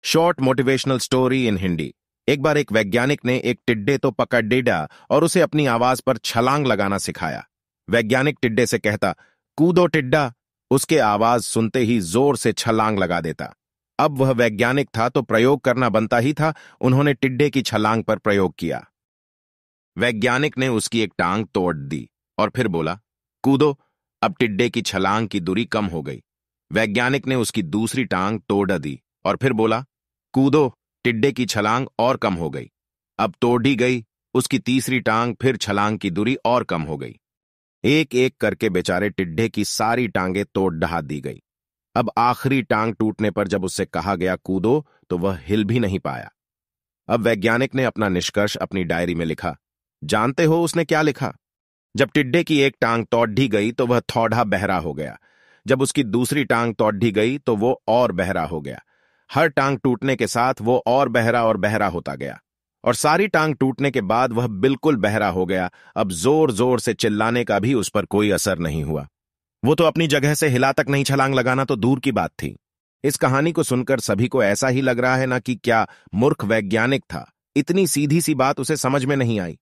Short motivational story in Hindi. एक बार एक वैज्ञानिक ने एक टिड्डे तो पकड़ डिडा और उसे अपनी आवाज पर छलांग लगाना सिखाया। वैज्ञानिक टिड्डे से कहता, कूदो टिड्डा। उसके आवाज सुनते ही जोर से छलांग लगा देता। अब वह वैज्ञानिक था तो प्रयोग करना बनता ही था। उन्होंने टिड्डे की छलांग पर प्रयोग किया। वैज्ञानिक ने उसकी एक टांग तोड़ दी और फिर बोला, कूदो। अब टिड्डे की छलांग की दूरी कम हो गई। वैज्ञानिक ने उसकी दूसरी टांग तोड़ दी और फिर बोला, कूदो। टिड्डे की छलांग और कम हो गई। अब तोड़ ही गई उसकी तीसरी टांग, फिर छलांग की दूरी और कम हो गई। एक एक करके बेचारे टिड्डे की सारी टांगें तोड़ ढहा दी गई। अब आखिरी टांग टूटने पर जब उससे कहा गया कूदो तो वह हिल भी नहीं पाया। अब वैज्ञानिक ने अपना निष्कर्ष अपनी डायरी में लिखा। जानते हो उसने क्या लिखा? जब टिड्डे की एक टांग तोड़ गई तो वह थोड़ा बहरा हो गया। जब उसकी दूसरी टांग तोड़ गई तो वो और बहरा हो गया। हर टांग टूटने के साथ वो और बहरा होता गया और सारी टांग टूटने के बाद वह बिल्कुल बहरा हो गया। अब जोर जोर से चिल्लाने का भी उस पर कोई असर नहीं हुआ। वो तो अपनी जगह से हिला तक नहीं, छलांग लगाना तो दूर की बात थी। इस कहानी को सुनकर सभी को ऐसा ही लग रहा है ना कि क्या मूर्ख वैज्ञानिक था, इतनी सीधी सी बात उसे समझ में नहीं आई।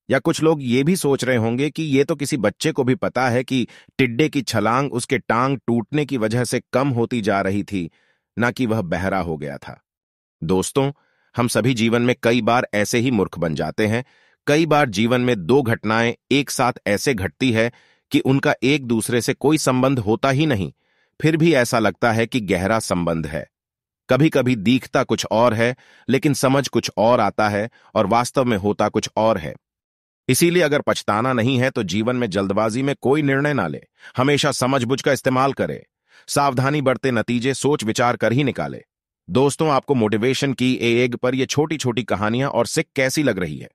या कुछ लोग ये भी सोच रहे होंगे कि ये तो किसी बच्चे को भी पता है कि टिड्डे की छलांग उसके टांग टूटने की वजह से कम होती जा रही थी, ना कि वह बहरा हो गया था। दोस्तों, हम सभी जीवन में कई बार ऐसे ही मूर्ख बन जाते हैं। कई बार जीवन में दो घटनाएं एक साथ ऐसे घटती है कि उनका एक दूसरे से कोई संबंध होता ही नहीं, फिर भी ऐसा लगता है कि गहरा संबंध है। कभी कभी दिखता कुछ और है लेकिन समझ कुछ और आता है और वास्तव में होता कुछ और है। इसीलिए अगर पछताना नहीं है तो जीवन में जल्दबाजी में कोई निर्णय ना ले। हमेशा समझबूझ का इस्तेमाल करे। सावधानी बरते, नतीजे सोच विचार कर ही निकाले। दोस्तों, आपको मोटिवेशन की एग पर ये छोटी छोटी कहानियां और सिक कैसी लग रही है?